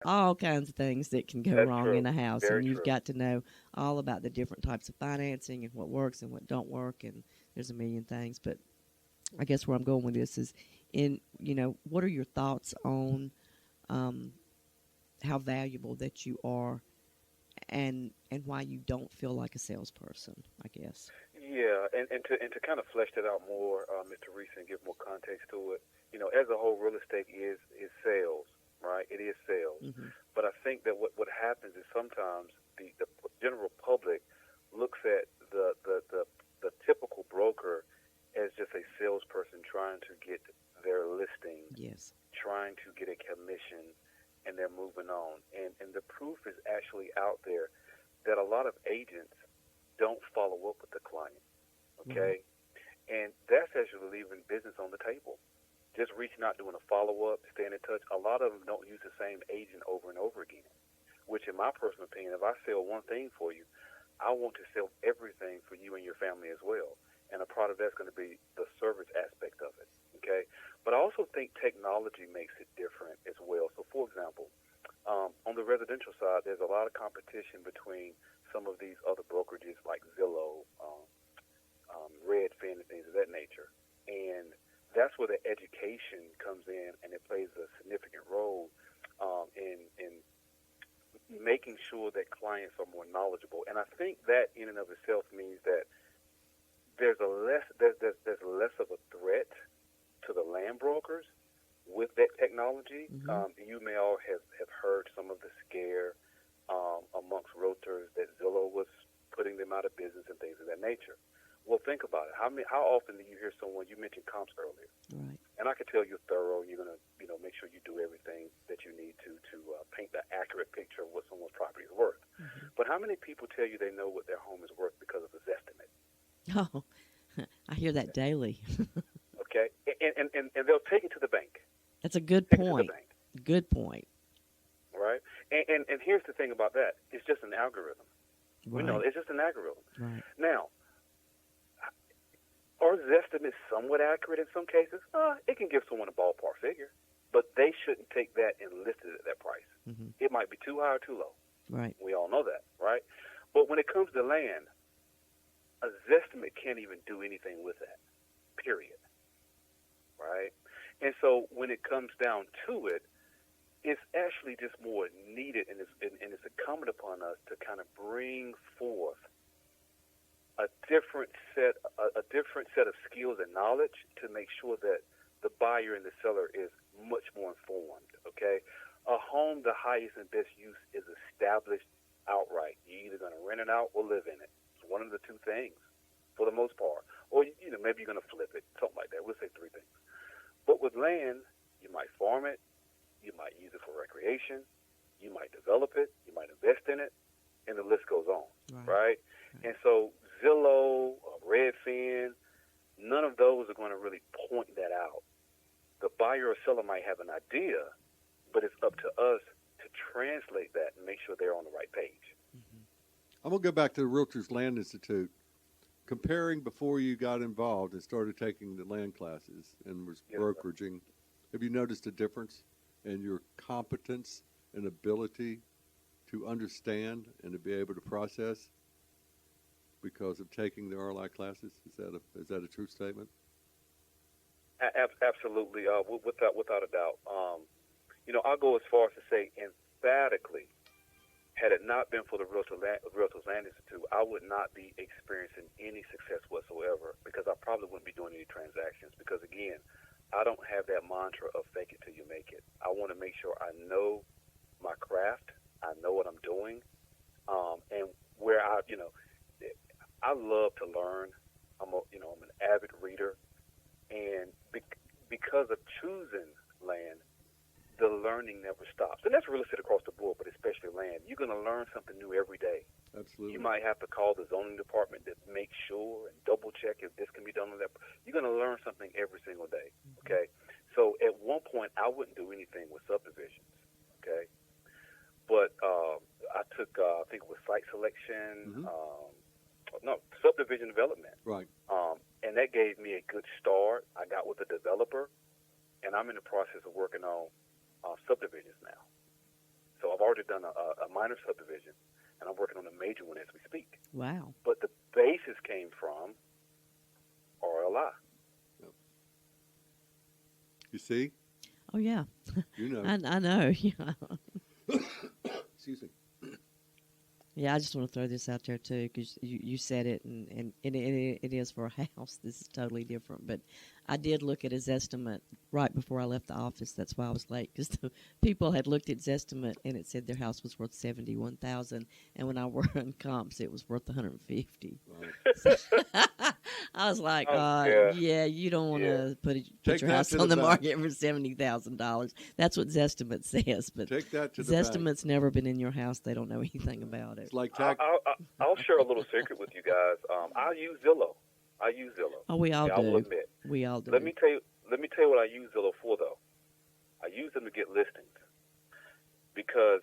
all kinds of things that can go That's wrong true. in a house, Very and you've true. got to know all about the different types of financing and what works and what don't work, and there's a million things. But I guess where I'm going with this is, what are your thoughts on um, how valuable that you are, and why you don't feel like a salesperson, I guess. Yeah, and to kind of flesh that out more, Mr. Reese, and give more context to it. As a whole, real estate is sales, right? It is sales. Hmm. But I think that what happens is sometimes the general public looks at the typical broker as just a salesperson trying to get their listing, Yes. trying to get a commission, and they're moving on. And the proof is actually out there that a lot of agents don't follow up with the client. Right. Okay, and that's actually leaving business on the table. Just reaching out, doing a follow up, staying in touch. A lot of them don't use the same agent over and over again. Which, in my personal opinion, if I sell one thing for you, I want to sell everything for you and your family as well. And a part of that's going to be the service aspect of it. Okay, but I also think technology makes it different as well. So, for example, on the residential side, there's a lot of competition between some of these other brokerages like Zillow, Redfin, and things of that nature. And that's where the education comes in, and it plays a significant role in making sure that clients are more knowledgeable. And I think that in and of itself means that there's less of a threat to the land brokers with that technology. Hmm. You may all have heard some of the scare amongst realtors that Zillow was putting them out of business and things of that nature. Well, think about it. How often do you hear someone? You mentioned comps earlier, Right. and I can tell you're thorough. You're gonna make sure you do everything that you need to paint the accurate picture of what someone's property is worth. Hmm. But how many people tell you they know what their home is worth because of this estimate? Oh, I hear that daily. Okay, and they'll take it to the bank. That's a good Take it to the point. bank, Good point. right? And here's the thing about that: it's just an algorithm. We know Right. it's just an algorithm. Right. Now, are the estimates somewhat accurate in some cases? It can give someone a ballpark figure, but they shouldn't take that and list it at that price. Hmm. It might be too high or too low. Right. We all know that, right? But when it comes to land, a Zestimate can't even do anything with that, period, right? And so when it comes down to it, it's actually just more needed, and it's incumbent upon us to kind of bring forth a different set of skills and knowledge to make sure that the buyer and the seller is much more informed. Okay, a home, the highest and best use is established outright. You're either going to rent it out or live in it. It's one of the two things, for the most part. Or maybe you're going to flip it, something like that. We'll say three things. But with land, you might farm it, you might use it for recreation, you might develop it, you might invest in it, and the list goes on, Right. right? Right. And so Zillow, Redfin, none of those are going to really point that out. The buyer or seller might have an idea, but it's up to us to translate that and make sure they're on the right page. Hmm. I'm going to go back to the Realtors Land Institute. Comparing before you got involved and started taking the land classes and was Yes, sir. brokeraging, have you noticed a difference in your competence and ability to understand and to be able to process because of taking the RLI classes? Is that a true statement? Absolutely, without a doubt. I'll go as far as to say emphatically, had it not been for the Realtors Land Institute, I would not be experiencing any success whatsoever because I probably wouldn't be doing any transactions because, again, I don't have that mantra of fake it till you make it. I want to make sure I know my craft, I know what I'm doing, and where I love to learn. I'm an avid reader, and because of choosing land, the learning never stops. And that's real estate across the board, but especially land. You're going to learn something new every day. You Absolutely. might have to call the zoning department to make sure and double check if this can be done on that. You're going to learn something every single day. Okay. So at one point, I wouldn't do anything with subdivisions. Okay. But I took, I think it was site selection, Mm-hmm. no, subdivision development. Right. And that gave me a good start. I got with a developer, and I'm in the process of working on subdivisions now. already done a minor subdivision, and I'm working on a major one as we speak. Wow. But the basis came from RLI. Yep. You see? Oh yeah. You know. I know. Yeah. Excuse me. Yeah, I just want to throw this out there too because you said it, and it is for a house. This is totally different. But I did look at his estimate right before I left the office. That's why I was late because the people had looked at his estimate and it said their house was worth 71,000, and when I run comps, it was worth 150. Wow. So I was like, Oh, yeah. yeah, you don't want Yeah. to put Take your that house to on the the bank. market for $70,000. That's what Zestimate says, but Take that to the bank. Zestimate's never been in your house. They don't know anything about it. It's like I'll share a little secret with you guys. I use Zillow. Oh, we all Yeah, I will do. admit. We all do. Let me tell you what I use Zillow for, though. I use them to get listings because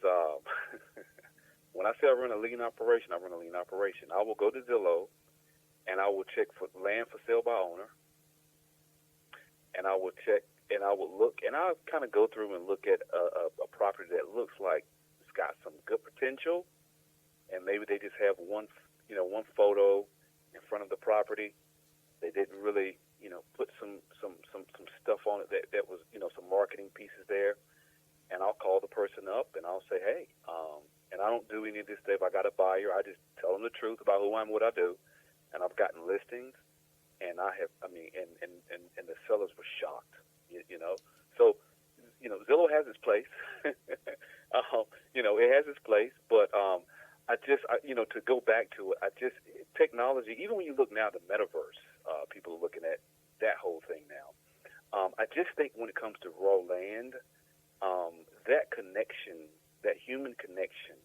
when I say I run a lean operation, I run a lean operation. I will go to Zillow and I will check for land for sale by owner, and I will check and I will look and I'll kind of go through and look at a property that looks like it's got some good potential, and maybe they just have one photo in front of the property. They didn't really, put some stuff on it that was, some marketing pieces there. And I'll call the person up and I'll say, hey, and I don't do any of this stuff. I got a buyer. I just tell them the truth about who I am, what I do. And I've gotten listings, and and the sellers were shocked, So, Zillow has its place. It has its place, but to go back to it, technology, even when you look now at the metaverse, people are looking at that whole thing now. I just think when it comes to raw land, that connection, that human connection,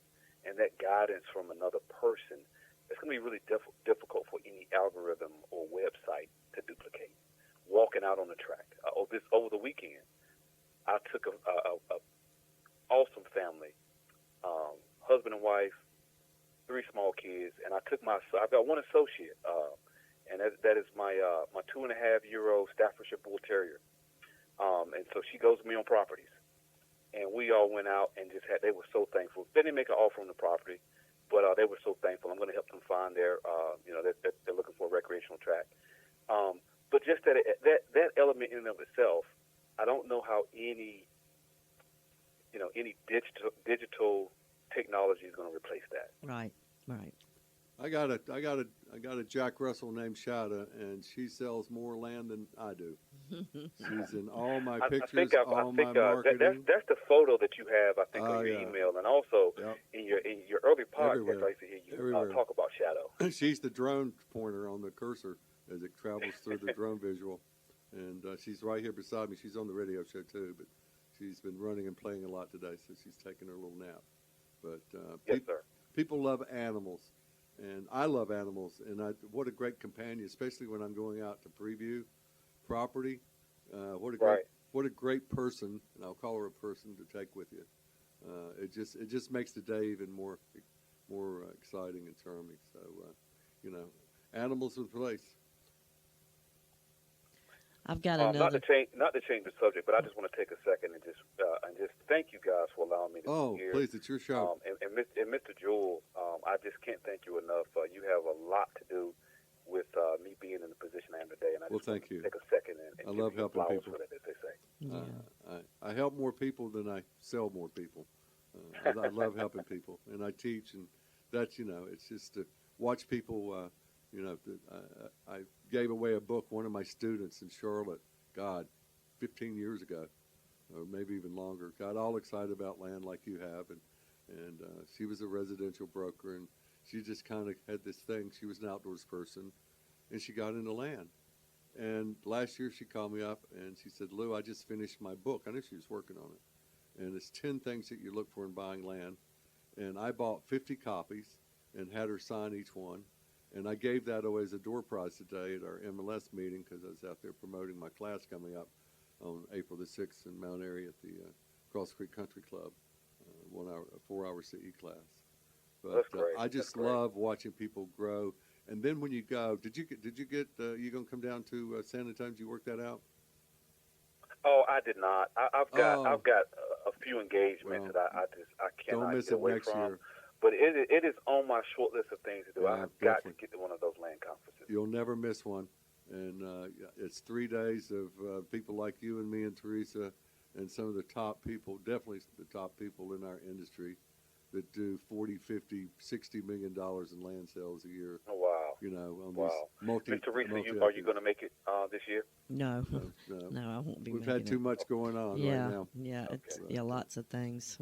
and that guidance from another person, it's going to be really difficult for any algorithm or website to duplicate. Walking out on the track. Over the weekend, I took a awesome family, husband and wife, 3 small kids, and I've got one associate, and that is my 2.5-year-old Staffordshire Bull Terrier, and so she goes with me on properties, and we all went out and they were so thankful. They didn't make an offer on the property, but they were so thankful. I'm going to help them find their, they're looking for a recreational track, but just that element in and of itself, I don't know how any digital technology is going to replace that. Right. I got a Jack Russell named Shada, and she sells more land than I do. She's in all my pictures, all my marketing. That's the photo that you have, I think, on your yeah. email, and also Yep. in your early podcast. Everywhere. I used to hear you talk about Shadow. She's the drone pointer on the cursor as it travels through the drone visual, and she's right here beside me. She's on the radio show too, but she's been running and playing a lot today, so she's taking her little nap. But Yes, sir. people love animals, and I love animals, and what a great companion, especially when I'm going out to preview property. What a great person, and I'll call her a person to take with you. It just makes the day even more exciting and charming. So animals with place. I've got Not another. to change the subject, but I just want to take a second and just thank you guys for allowing me to be here. Oh, please, it's your show. And Mr. Jewell, I just can't thank you enough. You have a lot to do with me being in the position I am today, and I just want to take a second and I give love you helping flowers people. for that, as they say. Yeah. I help more people than I sell more people. I love helping people, and I teach, and that's it's just to watch people. I gave away a book. One of my students in Charlotte, 15 years ago, or maybe even longer, got all excited about land like you have, and she was a residential broker, and she just kind of had this thing. She was an outdoors person, and she got into land. And last year she called me up and she said, Lou, I just finished my book. I knew she was working on it. And it's 10 things that you look for in buying land. And I bought 50 copies and had her sign each one. And I gave that away as a door prize today at our MLS meeting because I was out there promoting my class coming up on April the 6th in Mount Airy at the Cross Creek Country Club, a 4-hour CE class. But That's great. I just love watching people grow. And then when you go, did you get? You gonna come down to San Antonio? Did you work that out? Oh, I did not. I've got a few engagements Well, that I don't cannot miss get it away next from. year. But it is on my short list of things to do. I Yeah, have got to definitely. get to one of those land conferences. You'll never miss one. And it's 3 days of people like you and me and Teresa and some of the top people, definitely the top people in our industry that do 40, 50, $60 million in land sales a year, Oh, wow, on these wow. Miss Teresa, multi are you acres. going to make it this year? No, No, no. no, I won't be We've had making too it. much going on right Yeah, now. yeah, Okay. it's But, lots of things.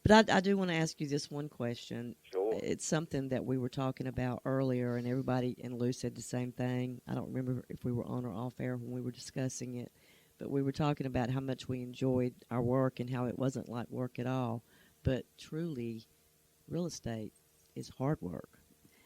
But I do want to ask you this one question. Sure. It's something that we were talking about earlier, and everybody and Lou said the same thing. I don't remember if we were on or off air when we were discussing it, but we were talking about how much we enjoyed our work and how it wasn't like work at all. But truly, real estate is hard work.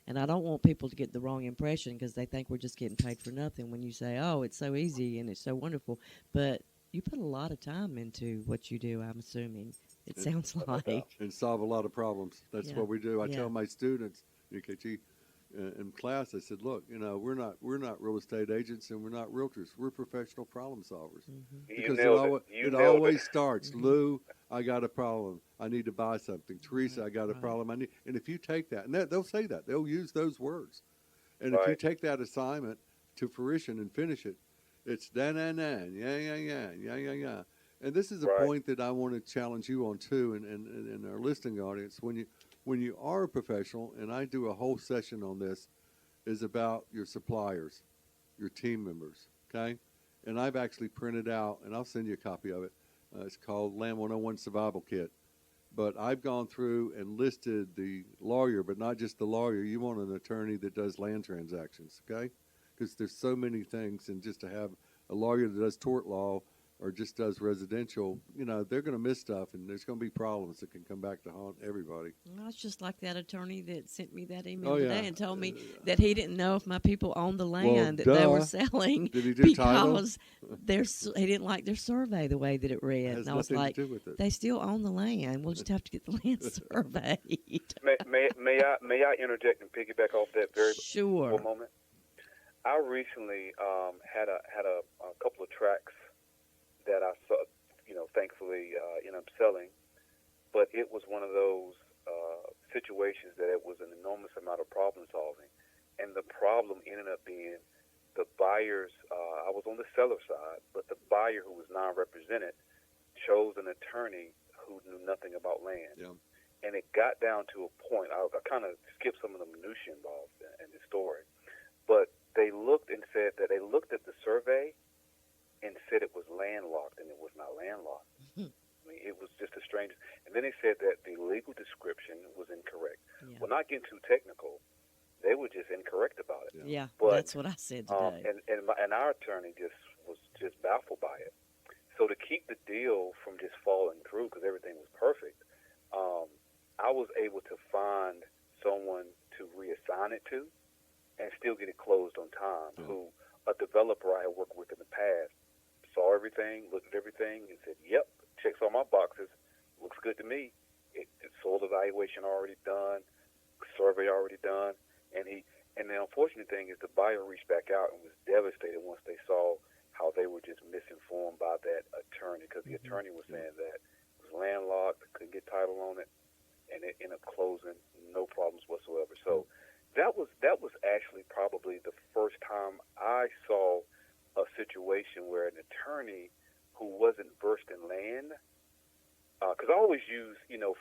And I don't want people to get the wrong impression because they think we're just getting paid for nothing when you say, oh, it's so easy and it's so wonderful. But you put a lot of time into what you do, I'm assuming. It and, sounds No doubt. like. and solve a lot of problems. That's Yeah. what we do. I Yeah. tell my students, Nikehchi, in class, I said, look, we're not real estate agents and we're not realtors. We're professional problem solvers. Mm-hmm. You Because nailed it. You it nailed it. always starts, Mm-hmm. Lou, I got a problem. I need to buy something. Teresa, Right. I got a Right. problem. And if you take that, and they'll say that, they'll use those words. And if you Right. take that assignment to fruition and finish it, it's da na na, yeah, yeah, yeah, yeah, yeah, yeah. And this is a Right. point that I want to challenge you on too, and our listening audience. When you are a professional, and I do a whole session on this, is about your suppliers, your team members, okay? And I've actually printed out, and I'll send you a copy of it. It's called Land 101 Survival Kit. But I've gone through and listed the lawyer, but not just the lawyer. You want an attorney that does land transactions, okay? Because there's so many things, and just to have a lawyer that does tort law or just does residential, they're going to miss stuff, and there's going to be problems that can come back to haunt everybody. Well, it's just like that attorney that sent me that email Oh yeah. today and told me that he didn't know if my people owned the Well, land that they were duh. selling Did he do title? because he didn't like their survey the way that it read. It has And I was nothing like, to do with it. they still own the land. We'll just have to get the land surveyed. May I interject and piggyback off that very for Sure. a moment? I recently had a couple of tracks that I saw, thankfully end up selling, but it was one of those situations that it was an enormous amount of problem solving, and the problem ended up being the buyers. I was on the seller side, but the buyer who was non-represented chose an attorney who knew nothing about land. Yeah. And it got down to a point. I kind of skipped some of the minutiae involved in the story, but they looked and said that they looked at the survey and said it was landlocked, and it was not landlocked. I mean, it was just the strangest. And then they said that the legal description was incorrect. Yeah. Well, not getting too technical, they were just incorrect about it. Yeah, But, that's what I said today. And our attorney was just baffled by it. So to keep the deal from just falling through, because everything was perfect, I was able to find someone to reassign it to and still get it closed on time. Yeah. Who a developer I had worked with in the past saw everything, looked at everything, and said, "Yep, checks all my boxes. Looks good to me. It's soil evaluation already done, survey already done." And the unfortunate thing is the buyer reached back out and was devastated once they saw how they were just misinformed by that attorney, because the attorney was saying that it was landlocked, couldn't get title on it, and it ended up closing, no problems whatsoever. So that was actually probably the first time I saw a situation where an attorney who wasn't versed in land, because I always use,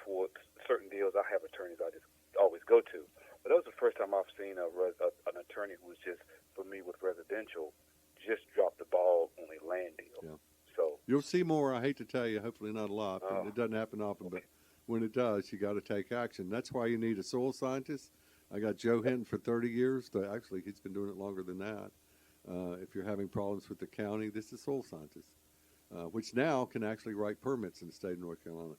for certain deals, I have attorneys I just always go to. But that was the first time I've seen an attorney who was just familiar with residential just drop the ball on a land deal. Yeah. So You'll see more. I hate to tell you, hopefully not a lot, but it doesn't happen often. But when it does, you got to take action. That's why you need a soil scientist. I got Joe Hinton for 30 years. Actually, he's been doing it longer than that. If you're having problems with the county, this is a soil scientist, which now can actually write permits in the state of North Carolina.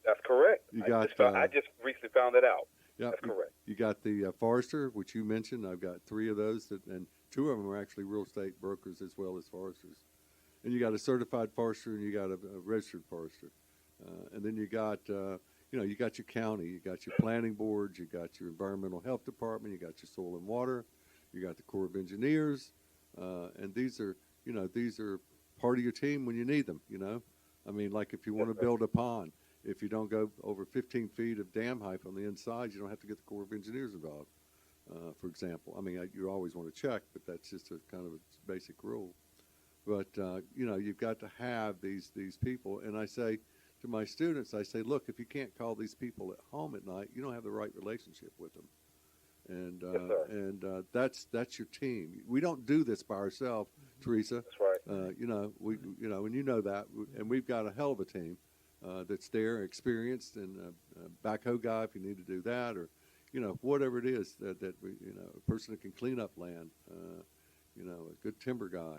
that's correct. I just recently found that out. Yeah, That's correct. You got the forester, which you mentioned. I've got 3 of those, and 2 of them are actually real estate brokers as well as foresters. And you got a certified forester, and you got a registered forester. And then you got, you got your county, you got your planning boards, you got your environmental health department, you got your soil and water, you got the Corps of Engineers, and these are part of your team when you need them. I mean, like if you Yes, want to sir. build a pond, if you don't go over 15 feet of dam height on the inside, you don't have to get the Corps of Engineers involved, for example. I mean, you always want to check, but that's just a kind of a basic rule. But you know, you've got to have these people. And I say to my students, I say, look, if you can't call these people at home at night, you don't have the right relationship with them. Yes, sir. And that's your team. We don't do this by ourselves, Teresa. That's right. And you know that, and we've got a hell of a team that's there, experienced, and a backhoe guy if you need to do that, or whatever it is that we, a person that can clean up land, a good timber guy.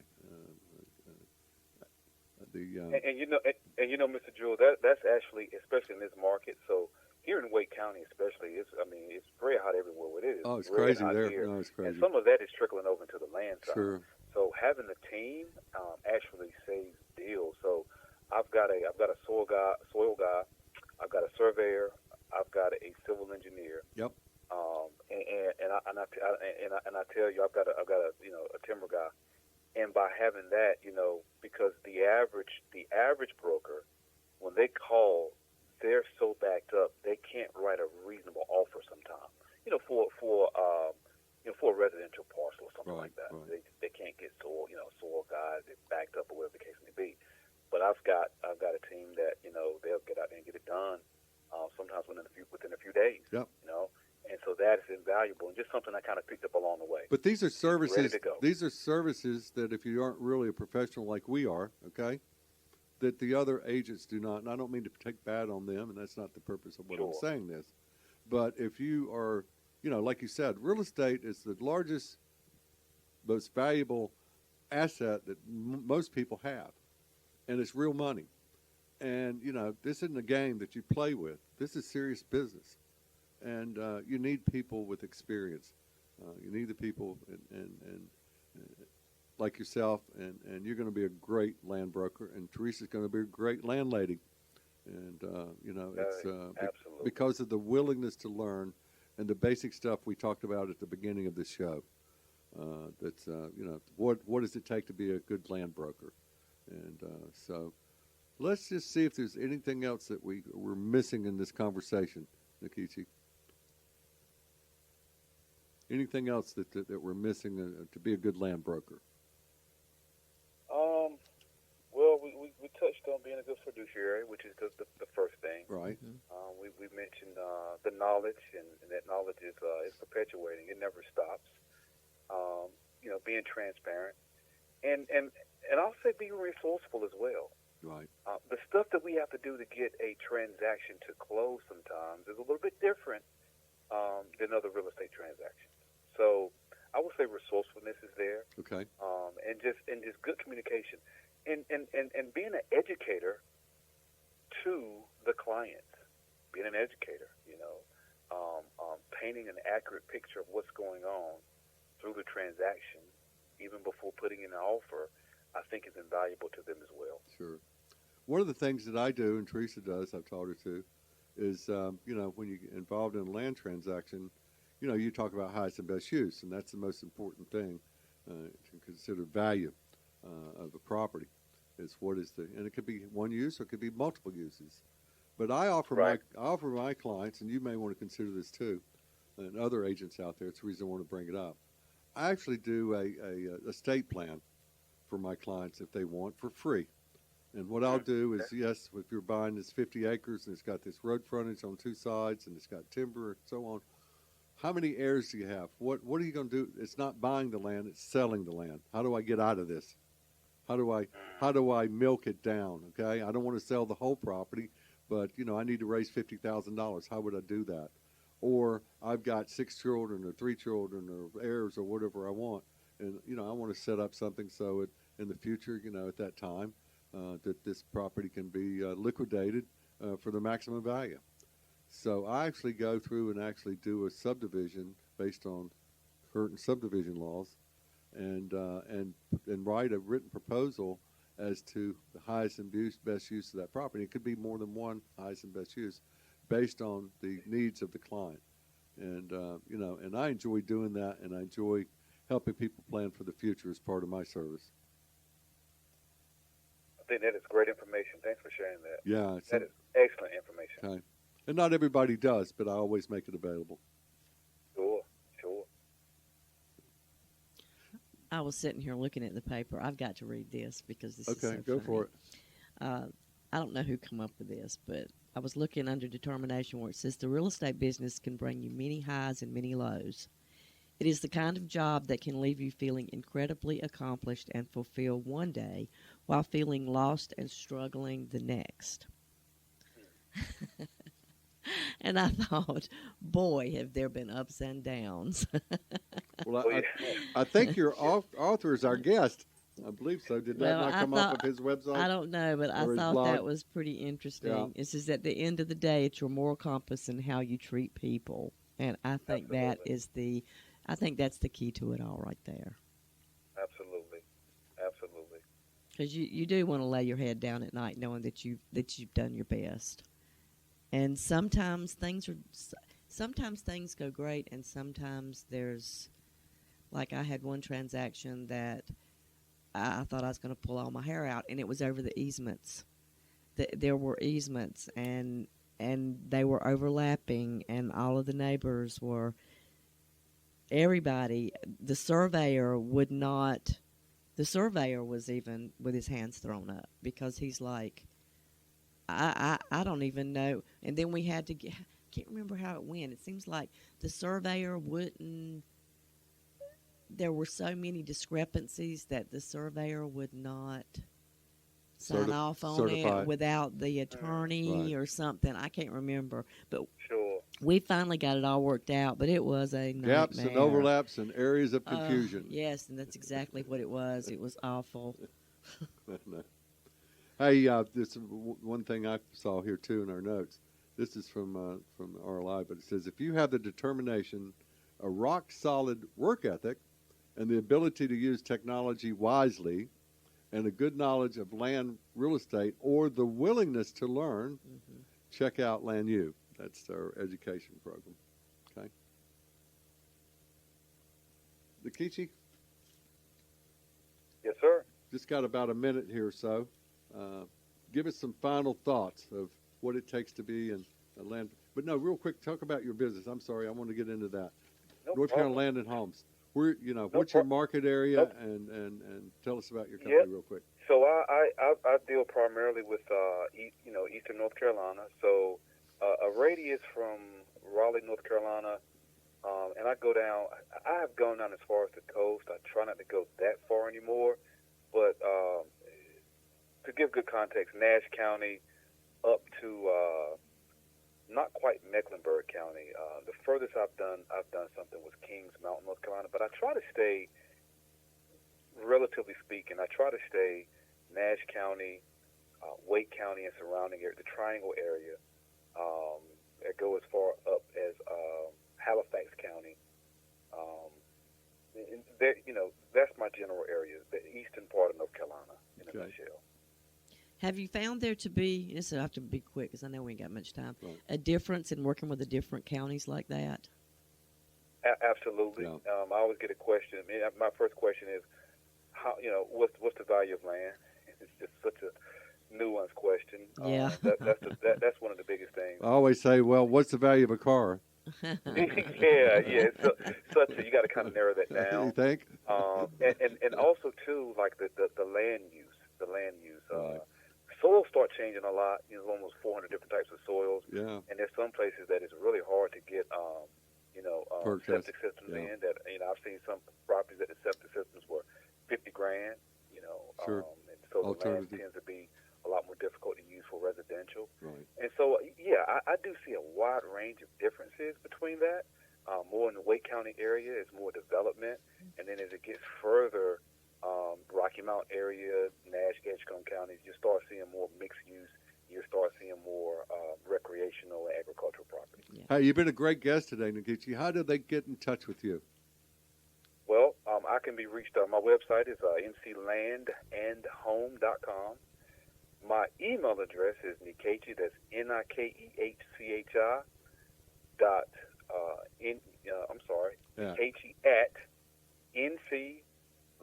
The Mr. Jewell, that's actually, especially in this market. So here in Wake County, especially, it's very hot everywhere. It is Oh, it's red crazy hot there. here, No, it's and crazy. some of that is trickling over into the land side. Sure. So having the team actually saves deals. So I've got a soil guy, I've got a surveyor, I've got a civil engineer. Yep. And I tell you, I've got a timber guy. And by having that, because the average broker, when they call, they're so backed up they can't write a reasonable offer sometimes. For a residential parcel or something Right, like that. right. They can't get soil guys, they're backed up or whatever the case may be. But I've got a team that they'll get out there and get it done. Sometimes within a few days. Yep. And so that is invaluable and just something I kind of picked up along the way. But these are Ready services. to go. These are services that if you aren't really a professional like we are, okay, that the other agents do not. And I don't mean to take bad on them, and that's not the purpose of what I'm Sure. saying this. But if you are, like you said, real estate is the largest, most valuable asset that most people have, and it's real money. And this isn't a game that you play with. This is serious business, and you need people with experience. You need the people and like yourself, and you're going to be a great land broker, and Teresa's going to be a great landlady. And it's Absolutely. because of the willingness to learn and the basic stuff we talked about at the beginning of the show. That's what does it take to be a good land broker, and so. Let's just see if there's anything else that we're missing in this conversation, Nikehchi. Anything else that we're missing to be a good land broker? Well, we touched on being a good fiduciary, which is the first thing. Right. We mentioned the knowledge, and that knowledge is perpetuating. It never stops. Being transparent, and I'll say being resourceful as well. Right. The stuff that we have to do to get a transaction to close sometimes is a little bit different than other real estate transactions. So I would say resourcefulness is there, Okay. and just good communication, and being an educator to the clients, being an educator, painting an accurate picture of what's going on through the transaction, even before putting in an offer, I think is invaluable to them as well. Sure. One of the things that I do, and Teresa does, I've taught her to, is when you get involved in a land transaction, you talk about highest and best use, and that's the most important thing to consider value of a property. Is what is and it could be one use or it could be multiple uses. But I offer Right. my clients, and you may want to consider this too, and other agents out there. It's the reason I want to bring it up. I actually do a estate plan for my clients if they want for free. And what I'll do is, yes, if you're buying this 50 acres and it's got this road frontage on two sides and it's got timber and so on, how many heirs do you have? What are you going to do? It's not buying the land, it's selling the land. How do I get out of this? How do I milk it down? Okay, I don't want to sell the whole property, but I need to raise $50,000. How would I do that? Or I've got 6 children or 3 children or heirs or whatever I want, and I want to set up something so in the future, at that time, that this property can be liquidated for the maximum value. So I actually go through and actually do a subdivision based on current subdivision laws, and write a written proposal as to the highest and best use of that property. It could be more than one highest and best use, based on the needs of the client. And and I enjoy doing that, and I enjoy helping people plan for the future as part of my service. think that is great information. Thanks for sharing that. Yeah. That is excellent information. Okay. And not everybody does, but I always make it available. Sure, sure. I was sitting here looking at the paper. I've got to read this because this is Okay, so go funny. for it. I don't know who come up with this, but I was looking under determination where it says the real estate business can bring you many highs and many lows. It is the kind of job that can leave you feeling incredibly accomplished and fulfilled one day while feeling lost and struggling the next. And I thought, boy, have there been ups and downs. Well, Oh, yeah. I think your author is our guest. I believe so. Did that Well, not I come thought- off of his website? I don't know, but I Or his thought blog? that was pretty interesting. Yeah. It's just at the end of the day, it's your moral compass and how you treat people. And I think that Absolutely. is I think that's the key to it all right there. Absolutely. Absolutely. Because you do want to lay your head down at night knowing that you've done your best. And sometimes things go great, and sometimes there's, like I had one transaction that I thought I was going to pull all my hair out, and it was over the easements. There were easements, and they were overlapping, and all of the neighbors were. Everybody, the surveyor would not. The surveyor was even with his hands thrown up because he's like, I don't even know. And then we had to get. I can't remember how it went. It seems like the surveyor wouldn't. There were so many discrepancies that the surveyor would not sign off on certify. it without the attorney Right. or something. I can't remember, but Sure. we finally got it all worked out. But it was a nightmare. Gaps and overlaps and areas of confusion. Yes, and that's exactly what it was. It was awful. No. Hey, this is one thing I saw here too in our notes. This is from RLI, but it says if you have the determination, a rock solid work ethic, and the ability to use technology wisely, and a good knowledge of land, real estate, or the willingness to learn, Mm-hmm. check out Land U. That's our education program. Okay. Nikehchi, Yes, sir. just got about a minute here or so. Give us some final thoughts of what it takes to be in a land. But no, real quick, talk about your business. I'm sorry, I want to get into that. No North problem. Carolina Land and Homes. Where No what's your prob- market area, Nope. and tell us about your company Yep. real quick. So I deal primarily with Eastern North Carolina. So a radius from Raleigh, North Carolina, and I go down. I have gone down as far as the coast. I try not to go that far anymore, but to give good context, Nash County up to not quite Mecklenburg County. The furthest I've done something was Kings Mountain, North Carolina. But I try to stay, relatively speaking, I try to stay Nash County, Wake County, and surrounding area, the Triangle area. I go as far up as Halifax County. And there, that's my general area, the eastern part of North Carolina, in a Okay. nutshell. Have you found there to be, this will have to be quick because I know we ain't got much time, Right. a difference in working with the different counties like that? Absolutely. Yeah. I always get a question. I mean, my first question is, how what's the value of land? It's just such a nuanced question. Yeah. That's one of the biggest things. I always say, well, what's the value of a car? yeah. It's such a, you got to kind of narrow that You down. think? And also too, like the land use, Right. soils start changing a lot. There's almost 400 different types of soils, Yeah. and there's some places that it's really hard to get Perk septic test. systems Yeah. in. That I've seen some properties that the septic systems were $50,000. Sure. And so the land Alternative. tends to be a lot more difficult to use for residential. Right. And so, I do see a wide range of differences between that. More in the Wake County area is more development, and then as it gets further, Rocky Mount area, Nash, Edgecombe counties, you start seeing more mixed use. You start seeing more recreational and agricultural property. Hey, you've been a great guest today, Nikehchi. How do they get in touch with you? Well, I can be reached on my website is nclandandhome.com. My email address is Nikehchi, that's Nikehchi dot Nikehchi at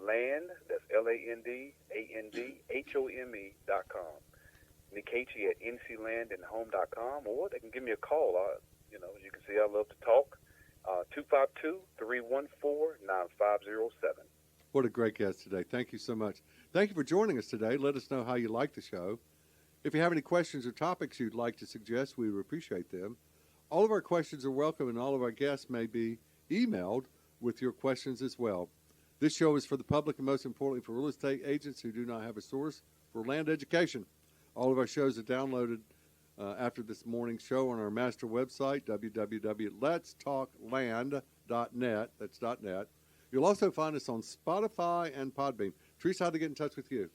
Land, that's LandAndHome.com. Nikehchi at nclandandhome.com, or they can give me a call. As you can see, I love to talk. 252-314-9507. What a great guest today. Thank you so much. Thank you for joining us today. Let us know how you like the show. If you have any questions or topics you'd like to suggest, we would appreciate them. All of our questions are welcome, and all of our guests may be emailed with your questions as well. This show is for the public and, most importantly, for real estate agents who do not have a source for land education. All of our shows are downloaded after this morning's show on our master website, www.letstalkland.net. That's .net. You'll also find us on Spotify and Podbean. Teresa, how to get in touch with you?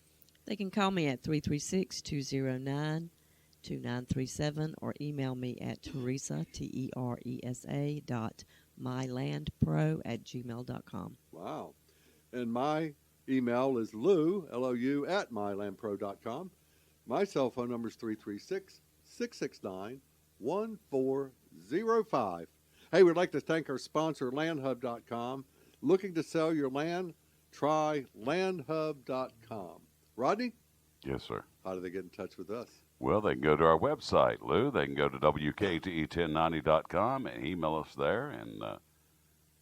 They can call me at 336-209-2937 or email me at Teresa, Teresa, mylandpro@gmail.com. Wow. And my email is Lou, L-O-U, at mylandpro.com. My cell phone number is 336-669-1405. Hey, we'd like to thank our sponsor, landhub.com. Looking to sell your land? Try landhub.com. Rodney? Yes, sir. How do they get in touch with us? Well, they can go to our website, Lou. They can go to WKTE1090.com and email us there. And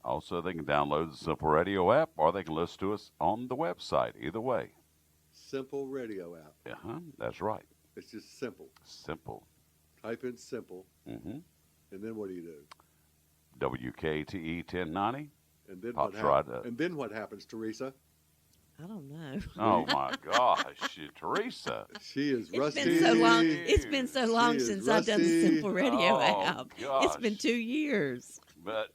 also, they can download the Simple Radio app, or they can listen to us on the website. Either way. Simple Radio app. That's right. It's just simple. Simple. Type in simple. Mm-hmm. And then what do you do? WKTE 1090. And then Pops what right happens? up. And then what happens, Teresa? I don't know. Oh, my gosh. Teresa. She is It's rusty. been so long. It's been so long She is since I've done the rusty. Simple Radio Oh, app. gosh. It's been 2 years. But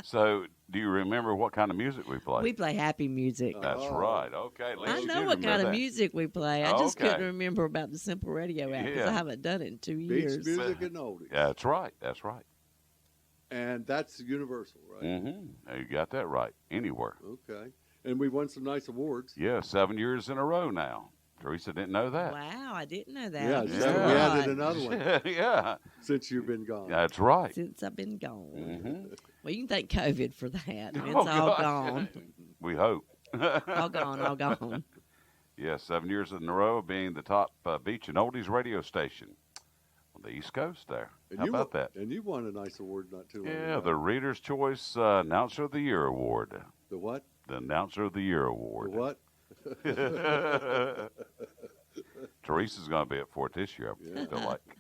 so, do you remember what kind of music we play? We play happy music. That's Oh. right. Okay. At least I you know did what remember kind of that. music we play. I just Okay. couldn't remember about the Simple Radio app because Yeah. I haven't done it in 2 Beach years. music and oldies. That's right. That's right. And that's universal, right? Mm-hmm. You got that right. Anywhere. Okay. And we won some nice awards. Yeah, 7 years in a row now. Teresa didn't know that. Wow, I didn't know that. Yeah, Just so Yeah. we right. added another one Yeah, since you've been gone. that's right. Since I've been gone. Mm-hmm. Well, you can thank COVID for that. It's Oh, all gosh. gone. We hope. All gone, all gone. Yeah, 7 years in a row of being the top beach and oldies radio station on the East Coast there. And How you about won, that? And you won a nice award not too long Yeah, ago. the Reader's Choice Announcer of the Year Award. The what? The Announcer of the Year The Award. what? Teresa's going to be up for it this year, I Yeah. feel like.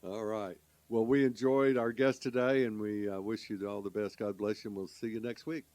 All right. Well, we enjoyed our guest today, and we wish you all the best. God bless you, and we'll see you next week.